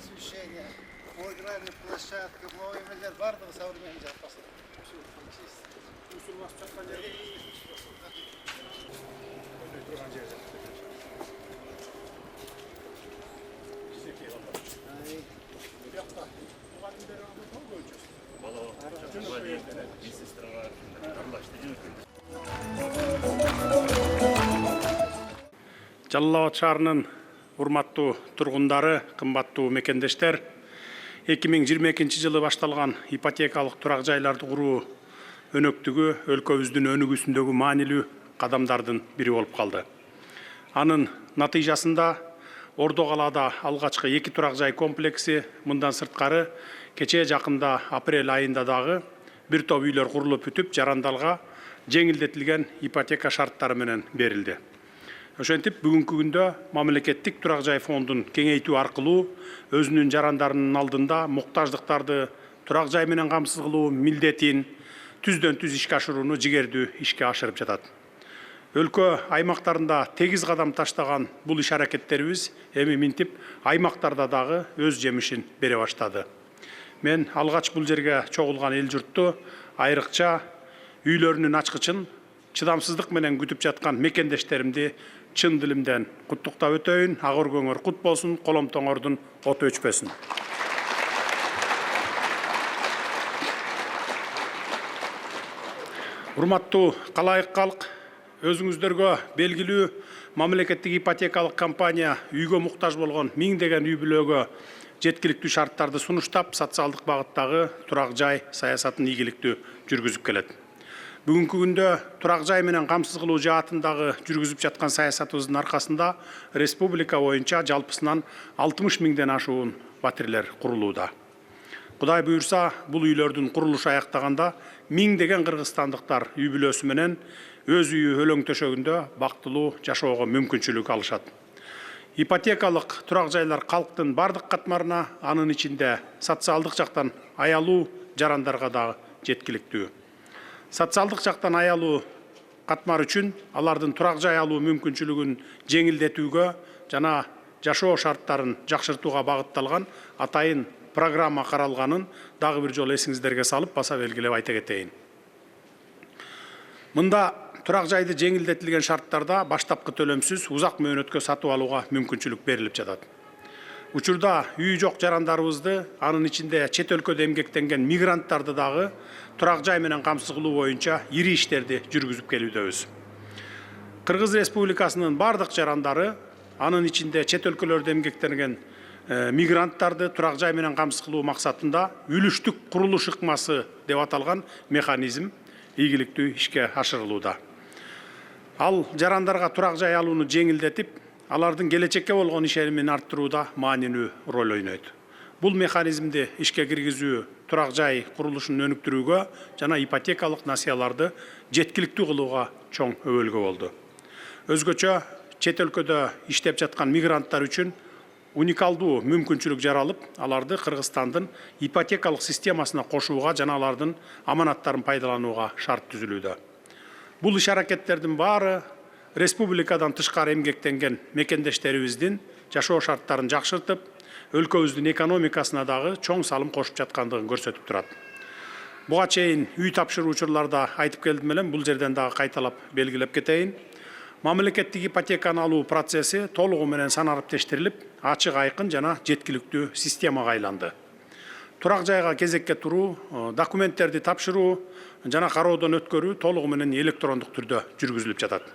освещение, игральные площадки, мовимелер бардығы современный запасы. Жалал Абад шаарынын урматтуу тургундары, кымбаттуу мекендештер, 2022 жылы башталган ипотекалык турак жайларды куруу өнөктүгү өлкөбүздүн өнүгүүсүндөгү маанилүү кадамдардын бири болуп калды. Анын натыйжасында Ордо калаада алгачкы 2 турак жай комплекси, мындан сырткары кечээ жакында апрель айында дагы бир топ үйлөр курулуп бүтүп, жарандалга жеңилдетилген ипотека шарттары менен берилди. Ошентип бүгүнкү күндө мамлекеттик турак жай фондун кеңейтүү аркылуу өзүнүн жарандарынын алдында муктаждыктарды турак жай менен камсыз кылуу милдетин түздөн түз ишке ашырууну жигердүү ишке ашырып жатат. Өлкө аймактарында тегиз кадам таштаган бул иш аракеттерибиз эми минтип аймактарда дагы өз жемишин бере баштады. Мен алгач бул жерге чогулган эл журтту айрыкча үйлөрүнүн ачкычын чыдамсыздык менен күтүп жаткан мекендештеримди чын дилимден куттуктап өтөйүн. Ак өргөңөр кут болсун, коломтоңордун оту өчпөсүн. Урматтуу калайык калк, өзүңүздөргө белгилүү мамлекеттик ипотекалык компания үйгө муктаж болгон миңдеген үй бүлөгө жеткиликтүү шарттарды сунуштап, социалдык багыттагы турак жай саясатын ийгиликтүү жүргүзүп келет. Бүгүнкү күндө турак жай менен камсыз кылуу жаатындагы жүргүзүп жаткан саясатыбыздын аркасында республика боюнча жалпысынан 60 миңден ашуун батирлер курулууда. Кудай буюрса, бул үйлөрдүн курулушу аяктаганда миңдеген кыргызстандыктар үй бүлөсү менен өз үйү өлөң төшөгүндө бактылуу жашоого мүмкүнчүлүк алышат. Ипотекалык турак жайлар калктын бардык катмарына, анын ичинде социалдык жактан аялуу жарандарга дагы жеткиликтүү. Социалдык жактан аялуу катмар үчүн алардын турак жай алуу мүмкүнчүлүгүн жеңилдетүүгө жана жашоо шарттарын жакшыртууга багытталган атайын программа каралганын дагы бир жолу эсиңиздерге салып баса белгилеп айта кетейин. Мында турак жайды жеңилдетилген шарттарда баштапкы төлөмсүз узак мөөнөткө сатып алууга мүмкүнчүлүк берилип жатат. Учурда үй жок жарандарыбызды, анын ичинде чет өлкөдө эмгектенген мигранттарды дагы турак жай менен камсыз кылуу боюнча ири иштерди жүргүзүп келүүдөбүз. Кыргыз Республикасынын бардык жарандары, анын ичинде чет өлкөлөрдө эмгектенген мигранттарды турак жай менен камсыз кылуу максатында үлүштүк курулуш ыкмасы деп аталган механизм ийгиликтүү ишке ашырылууда. Ал жарандарга турак жай алууну жеңилдетип, алардын келечекке болгон ишенимин арттырууда маанилүү роль ойнойт. Бул механизмди ишке киргизүү турак жай курулушун өнүктүрүүгө жана ипотекалык насыяларды жеткиликтүү кылууга чоң өбөлгө болду. Өзгөчө чет өлкөдө иштеп жаткан мигранттар үчүн уникалдуу мүмкүнчүлүк жаралып, аларды Кыргызстандын ипотекалык системасына кошууга жана алардын аманаттарын пайдаланууга шарт түзүлүүдө. Бул иш аракеттердин баары республикадан тышкары эмгектенген мекендештерибиздин жашоо шарттарын жакшыртып, өлкөбүздүн экономикасына дагы чоң салым кошуп жаткандыгын көрсөтүп турат. Буга чейин үй тапшыруучуларда айтып келдим элем, бул жерден дагы кайталап белгилеп кетейин. Мамлекеттик ипотеканы алуу процесси толугу менен санариптештирилип, ачык айкын жана жеткиликтүү системага айланды. Турак жайга кезекке туруу, документтерди тапшыруу жана кароодон өткөрүү толугу менен электрондук түрдө жүргүзүлүп жатат.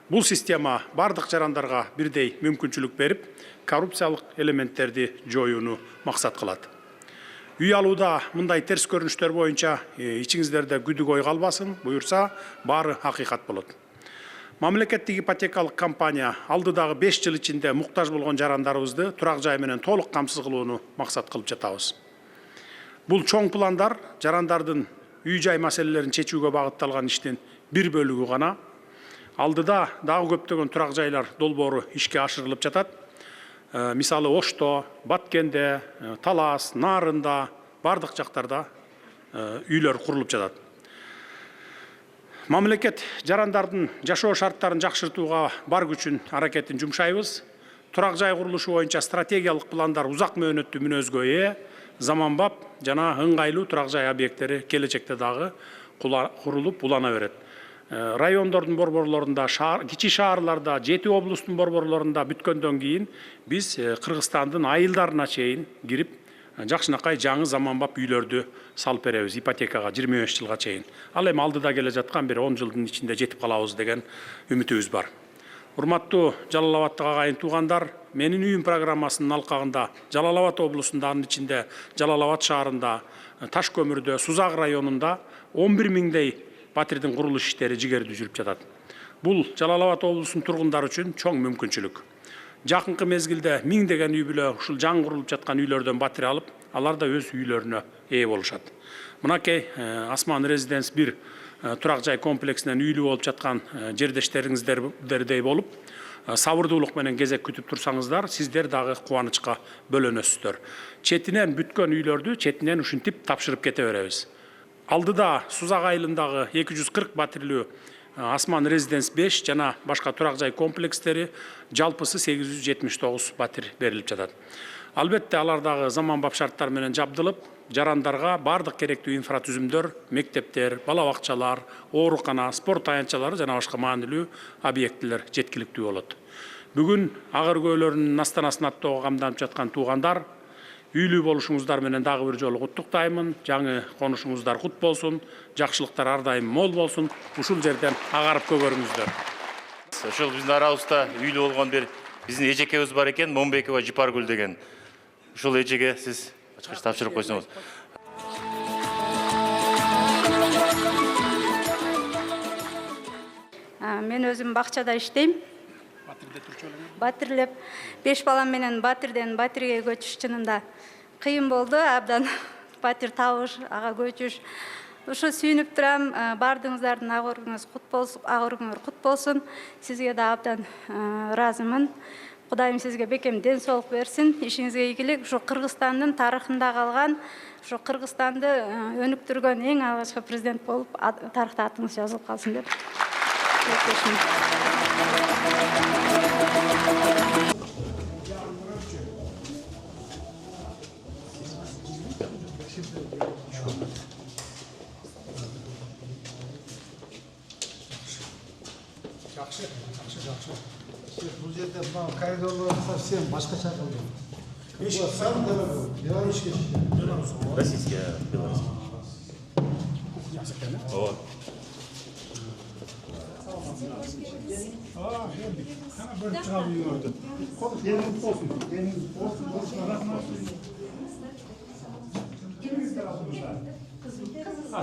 Бул система бардык жарандарга бирдей мүмкүнчүлүк берип, коррупциялык элементтерди жоюуну максат кылат. Үй алууда мындай терс көрүнүштөр боюнча ичиңиздерде күдүк ой калбасын, буюрса баары акыйкат болот. Мамлекеттик ипотекалык компания алдыдагы 5 жыл ичинде муктаж болгон жарандарыбызды турак жай менен толук камсыз кылууну максат кылып жатабыз. Бул чоң пландар жарандардын үй жай маселелерин чечүүгө багытталган иштин бир бөлүгү гана. Алдыда дагы көптөгөн турак жайлар долбоору ишке ашырылып жатат. Мисалы Ошто, Баткенде, Талас, Нарында, бардык жактарда үйлөр курулуп жатат. Мамлекет жарандардын жашоо шарттарын жакшыртууга бар күчүн аракетин жумшайбыз. турак жай курулушу боюнча стратегиялык пландар узак мөөнөттүү мүнөзгө ээ, заманбап жана ыңгайлуу турак жай объекттери келечекте дагы курулуп улана берет. Райондордун борборлорунда, кичи шаарларда, 7 облустун борборлорунда бүткөндөн кийин биз Кыргызстандын айылдарына чейин кирип, жакшынакай жаңы заманбап үйлөрдү салып беребиз ипотекага 25 жылга чейин. Ал эми алдыда келе жаткан бир 10 жылдын ичинде жетип калабыз деген үмүтүбүз бар. Урматтуу Жалал Абадтык агайын туугандар, менин үйүм программасынын алкагында Жалал Абад облусунда, анын ичинде Жалал Абад шаарында, Таш көмүрдө, Сузак районунда 11 миңдей батирдин курулуш иштери жигердүү жүрүп жатат. Бул Жалал Абад облусунун тургундары үчүн чоң мүмкүнчүлүк. Жакынкы мезгилде миңдеген үй бүлө ушул жаңы курулуп жаткан үйлөрдөн батир алып, алар да өз үйлөрүнө ээ болушат. Мынакей Асман Резиденс 1 турак жай комплексинен үйлүү болуп жаткан жердештериңиздердей болуп, сабырдуулук менен кезек күтүп турсаңыздар, сиздер дагы кубанычка бөлөнөсүздөр. Четинен бүткөн үйлөрдү четинен ушинтип тапшырып кете беребиз. Алдыда Сузак айылындагы 240 батирлүү Асман Резиденс 5 жана башка турак жай комплекстери жалпысы 879 батир берилип жатат. Албетте алардагы заманбап шарттар менен жабдылып, жарандарга бардык керектүү инфратүзүмдөр, мектептер, бала бакчалар, оорукана, спорт таянчалары жана башка маанилүү объектилер жеткиликтүү болот. Бүгүн агыр көөлөрүнүн астанасын аттоого камданып жаткан туугандар, үйлүү болушуңуздар менен дагы бир жолу куттуктаймын. Жаңы конушуңуздар кут болсун, жакшылыктар ар дайым мол болсун. Ушул жерден агарып көгөрүңүздөр. Ошол биздин арабызда үйлүү болгон бир биздин эжекебиз бар экен, Момбекова Жипаргүл деген. Ушул эжеге сиз ачкыч тапшырып койсоңуз. Мен өзүм бакчада иштейм. Батирлеп 5 балам менен батирден батирге көчүш чынында кыйын болду. Абдан батир табыш, ага көчүш. Ушу сүйүнүп турам. Бардыгыңыздардын агырыңыз кут болсун. Сизге да абдан ыраазымын. Кудайым сизге бекем ден соолук берсин. Ишиңизге ийгилик. Ушу Кыргызстандын тарыхында калган, ушу Кыргызстанды өнүктүргөн эң алгачкы президент болуп, тарыхта атыңыз жазылып калсын деп. Жақсы. Бұл жерде мынау коридорлар совсем башкача кылды. Эшик сам да белорусский. Российский, белорусский. Вот. Бір шығап үйіңөрді. Деніңіз болсын. Деніңіз болсын. Рахмат.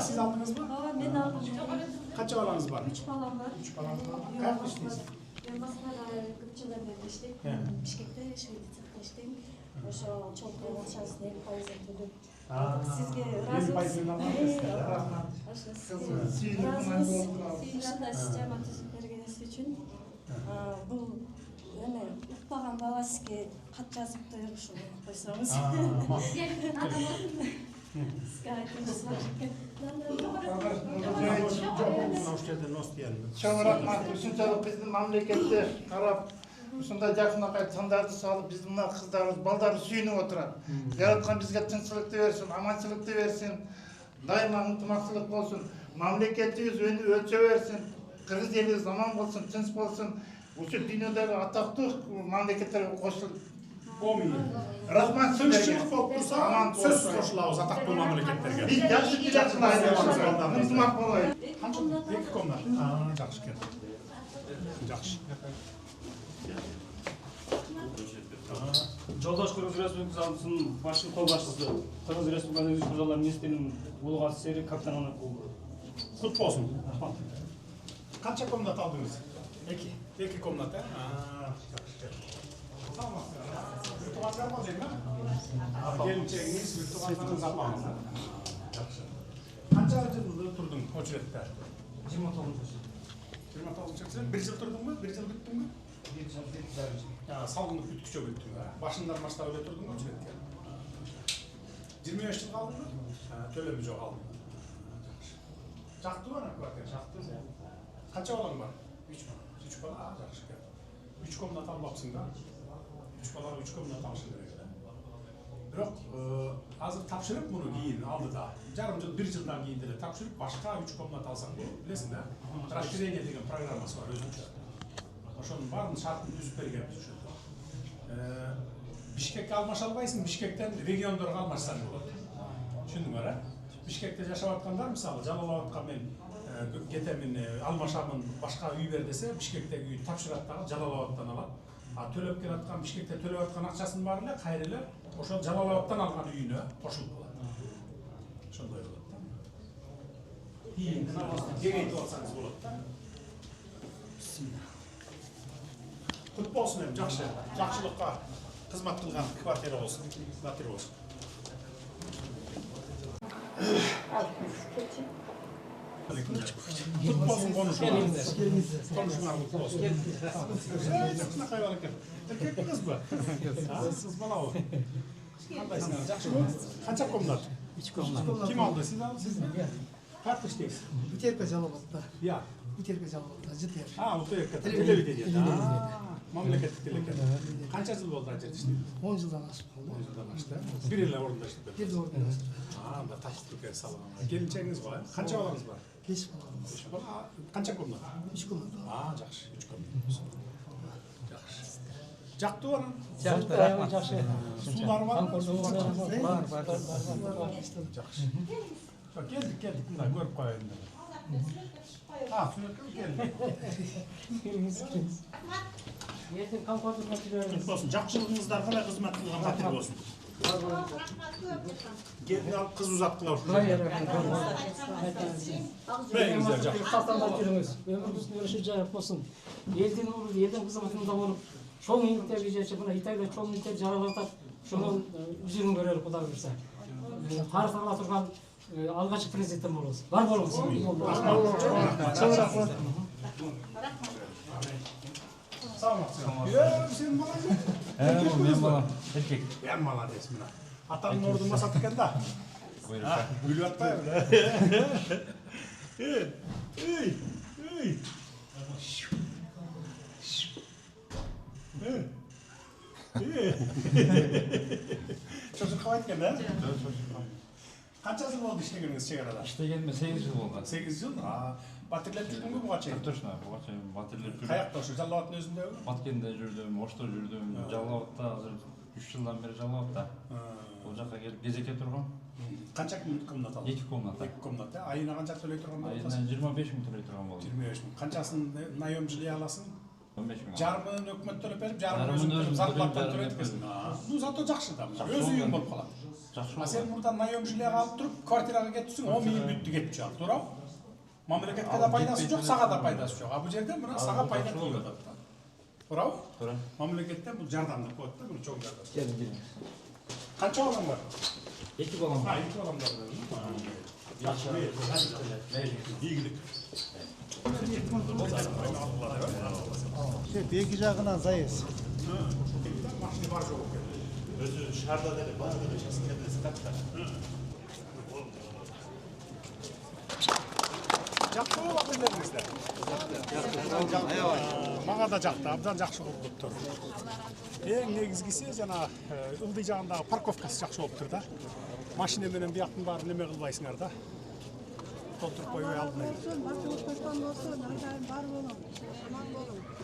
Siz aldınız mı? Ben aldım. Kaç balanız var? 3 balam var. 3 balanız var. Kaç işiniz? Ben Moskva'da Kıpçılar birleştik. Bişkek'te Şveyцар'da işteyim. Oşo çok çalışan payızı tutup. Sizge razı olsun. Rahmat. Suyunda sizce matüsün bergenesi için. Bu yani ıkpağın babasıge kat yazıp da yarışını koysanız. Çok rahmat. Ушунчалык биздин мамлекетте карап, ушундай жакынакай тандарды салып, биздин мына кыздарыбыз, балдарыбыз сүйүнүп отурат. Яраткан бизге тынччылыкты берсин, аманчылыкты берсин, дайыма ынтымактуулук болсун, мамлекетибиз өлчө берсин, кыргыз элибиз аман болсун, тынч болсун. Ушу дүйнөдөгү атактуу мамлекеттерге кошулуп. Рахмат Тынччылык болуп турса, сөз кошулабыз атактуу мамлекеттерге. Биз жакшы тилектилайбыз. Ынтымак болойлу. Канча? 2 комнат. Жакшы келди. Жакшы. Жолдош Кыргыз Республикасы Алдысынын башкы кол башчысы, Кыргыз Республикасы Өзгөчө Кыргыздар министринин улуг офицери капитан Анакулов. Кут болсун. Канча комнат алдыңыз? 2. 2 комнат, жакшы. Virtuallar var değil mi? Geleceğiniz virtuallarınız yapmamız. Kaç aydır durdun o cürette? 29 29 bir yıl durdun mu? Bir yıl bitti mi? Ya salgınlık bütküçe bitti mi? Başından başta öyle durdun mu o cürette? 25 yıl kaldın mı? Tölemiz yok aldın. Çaktı var mı? Çaktı. Kaç oğlan var? 3 bala. 3 komnat almapsın da. 3 балага 3 комнат алышы керек эле. Бирок азыр тапшырып муну кийин алдыда. Жарым жыл, 1 жылдан кийин деле тапшырып башка 3 комнат алсаң болот. Билесиң да? Расширение деген программасы бар өзүнчө. Ошонун баарын шартын түзүп бергенбиз ошондо. Бишкекке алмаша албайсың, Бишкектен региондорго алмашсаң болот. Түшүндүңөр, а? Бишкекте жашап аткандар мисалы жалалап аткан мен кетемин, алмашамын, башка үй бер десе, Бишкектеги үй тапшырат дагы Жалалабадтан алат. А төлөп келаткан Бишкекте төлөп аткан акчасын баары эле кайра эле ошол Жалалабадтан алган үйүнө кошулуп калат. Ошондой болот да. Кеңейтип алсаңыз болот да. Кут болсун эми, жакшы. Жакшылыкка кызмат кылган квартира болсун, батир болсун. Kut bolsun konuşmalar. Konuşmalar kut bolsun. Qanaqay bor ekan? Erkek qiz bu? Siz bala o. Qandaysınız? Yaxshi bu. Qancha komnat? 3 komnat. Kim aldı? Siz aldınız mı? Kaç işteysiz? Buterka Жалалабадта. Ya. Buterka Жалалабадта, JTR. Ha, o da televizyonda. Mamlaketlik televizyonda. Qancha yil bo'ldi ajrat ishladi? 10 yıldan aşıp kaldı. 10 yildan oshdi. Bir yil o'rnida ishladi. Bir de orada aşıp. Ha, unda tashkilga salaman. Kelinchaginiz bor. Qancha bolamiz bor? 5 balamız. Qancha komnat? 3 komnat. Ha, yaxshi. 3 komnat. Yaxshi. Jaqdi bor. Жақсы, жақсы. Sular var mı? Бар. Yaxshi. Keldik. Bundan ko'rib qo'yayın. Ha, suratga keldik. Ертең қамқорлық мәселелеріңіз. Olsun. Жақшылығыңыздар қалай қызмет қылған батыр болsun. Gelin alıp kız uzattılar. Ben güzel жақсы. Қалтаңдап жүріңіз. Өміріңіз өріші жарық болсын. Елдің ұлы, елдің қызметінде болып, шоң еңбектерге жетіп, мына Италия шоң еңбектер жаралатып, шоның жүзін көрер Құда бұйырса. Тарихтағыла тұрған алғашқы президенттің болыңыз. Бар болыңыз. Sağ ol. Sen молодец. мен балам эркек. Ben молодец мына. Атаның ордума сатып екен да. Гүліп атпай бі? Ей. Çocuk hava etken de? Kaç yıl oldu işlegeniz çevrede? İştegенime 8 жыл болду. 8 yıl? Батирлер жүрдүң бе буга чейин? Точно, буга чейин батирлер жүрдүм. Каякта ошо Жалалабадтын өзүндөгү? Баткенде жүрдүм, Ошто жүрдүм, Жалалабадта азыр 3 жылдан бери Жалалабадта. Бул жака келип кезекке тургам. Канча комната алдың? 2 комната. 2 комната. Айына канча төлөй турган болдуң? Айына 25 000 төлөй турган болдум. 25 000. Канчасын наем жилие аласың? 15 000. Жарымын өкмөт төлөп берип, жарымын Жарымын өзүң өзүм зарплаттан төлөйм, төлөйт экенсиң. Бул зато жакшы да. Өз үйүң болуп калат. Жакшы. А сен мурда наем жилие алып туруп, квартирага кетипсиң, 10 000 бүттү кетчү ал, туурабы? Мамлекетке да пайдасы жок, сага да пайдасы жок. А бул жерде мына сага пайда тийип атат да. Туурабы? Туура. Мамлекеттен бул жардамдык болот да, бул чоң жардам. Келдим. Канча балаң бар? 2 балам. Ha, 2 баламдар бар. Жакшы. Ийгилик. Беги жағынан зайыз. Машина бар жок экен. Өзү шаарда деле баардык участкелерде сатат. Жакшы болуп атырларыңыздар. Мага да жакты, абдан жакшы болуп тур. Эң негизгиси жана ылдый жагындагы парковкасы жакшы болуптур да. Машина менен бияктын баарын неме кылбайсыңар да. Толтуруп койбой алдын эле.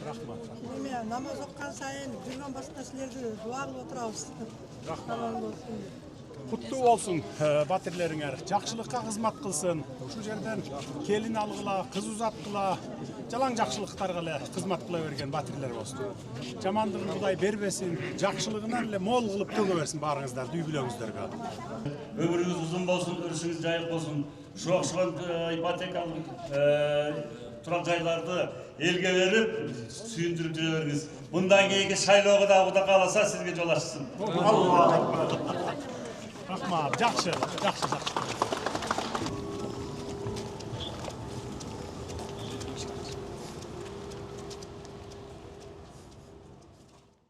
Рахмат. Эме намаз оккан сайын жүргөн башка нерселерди дуа кылып отурабыз. Рахмат. Куттуу болсун батирлериңер. Жакшылыкка кызмат кылсын. Ушул жерден келин алгыла, кыз узаткыла, жалаң жакшылыктарга эле кызмат кыла берген батирлер болсун. Жамандыгын Кудай бербесин, жакшылыгынан эле мол кылып төгө берсин баарыңыздарды, үй бүлөңүздөргө. Ömrünüz uzun olsun, ürüşünüz jayık olsun. Şu okşulan ipotekalık turak jaylardı elge verip suyundurup жүрөбүрүңүз. Bundan keyinki şayloogu da Kuda kalasa sizge jol açsın. Rahmat, жакшы.